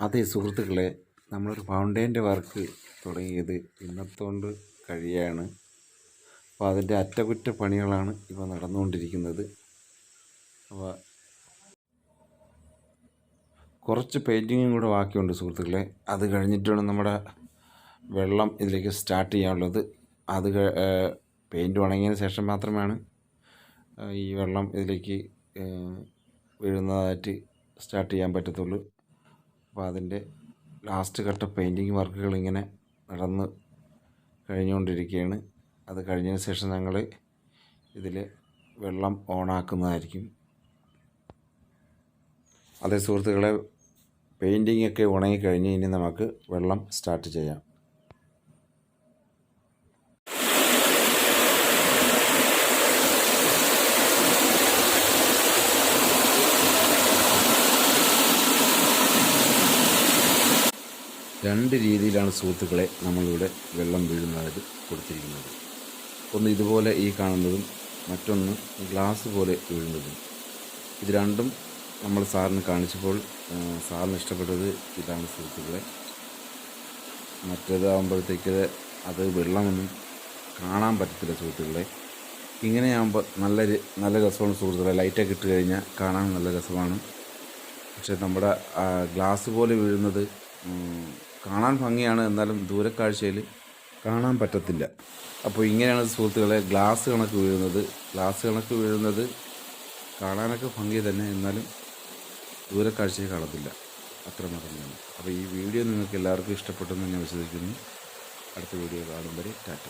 അതെ സുഹൃത്തുക്കളെ, നമ്മളൊരു ഫൗണ്ടൈൻ്റെ വർക്ക് തുടങ്ങിയത് ഇന്നത്തോണ്ട് കഴിയാണ്. അപ്പോൾ അതിൻ്റെ അറ്റകുറ്റപ്പണികളാണ് ഇപ്പോൾ നടന്നുകൊണ്ടിരിക്കുന്നത്. അപ്പോൾ കുറച്ച് പെയിൻറ്റിങ്ങും കൂടെ ബാക്കിയുണ്ട് സുഹൃത്തുക്കളെ. അത് കഴിഞ്ഞിട്ടാണ് നമ്മുടെ വെള്ളം ഇതിലേക്ക് സ്റ്റാർട്ട് ചെയ്യാനുള്ളത്. അത് പെയിൻറ്റ് ഉണങ്ങിയതിന് ശേഷം മാത്രമാണ് ഈ വെള്ളം ഇതിലേക്ക് വീഴുന്നതായിട്ട് സ്റ്റാർട്ട് ചെയ്യാൻ പറ്റത്തുള്ളൂ. അപ്പോൾ അതിൻ്റെ ലാസ്റ്റ് ഘട്ട പെയിൻറ്റിങ് വർക്കുകൾ ഇങ്ങനെ നടന്ന് കഴിഞ്ഞുകൊണ്ടിരിക്കുകയാണ്. അത് കഴിഞ്ഞതിന് ശേഷം ഞങ്ങൾ ഇതിൽ വെള്ളം ഓണാക്കുന്നതായിരിക്കും. അതേ സുഹൃത്തുക്കളെ, പെയിൻറ്റിങ് ഒക്കെ ഉണങ്ങിക്കഴിഞ്ഞ് ഇനി നമുക്ക് വെള്ളം സ്റ്റാർട്ട് ചെയ്യാം. രണ്ട് രീതിയിലാണ് സുഹൃത്തുക്കളെ നമ്മളിവിടെ വെള്ളം വീഴുന്നത് കൊടുത്തിരിക്കുന്നത്. ഒന്ന് ഇതുപോലെ ഈ കാണുന്നതും, മറ്റൊന്ന് ഗ്ലാസ് പോലെ വീഴുന്നതും. ഇത് രണ്ടും നമ്മൾ സാറിന് കാണിച്ചപ്പോൾ സാറിന് ഇഷ്ടപ്പെട്ടത് ഇതാണ് സുഹൃത്തുക്കളെ. മറ്റേതാകുമ്പോഴത്തേക്ക് അത് വെള്ളമൊന്നും കാണാൻ പറ്റത്തില്ല സുഹൃത്തുക്കളെ. ഇങ്ങനെയാകുമ്പോൾ നല്ല രസമാണ് സുഹൃത്തുക്കളെ. ലൈറ്റൊക്കെ ഇട്ട് കഴിഞ്ഞാൽ കാണാൻ നല്ല രസമാണ്. പക്ഷേ നമ്മുടെ ഗ്ലാസ് പോലെ വീഴുന്നത് കാണാൻ ഭംഗിയാണ്, എന്നാലും ദൂരക്കാഴ്ചയിൽ കാണാൻ പറ്റത്തില്ല. അപ്പോൾ ഇങ്ങനെയാണ് സുഹൃത്തുക്കളെ ഗ്ലാസ് കണക്ക് വീഴുന്നത്. കാണാനൊക്കെ ഭംഗി തന്നെ, എന്നാലും ദൂരക്കാഴ്ചയിൽ കാണത്തില്ല. അത്രമാത്രമാണ്. അപ്പോൾ ഈ വീഡിയോ നിങ്ങൾക്ക് എല്ലാവർക്കും ഇഷ്ടപ്പെട്ടെന്ന് ഞാൻ വിശ്വസിക്കുന്നു. അടുത്ത വീഡിയോ കാണും വരെ ടാറ്റ.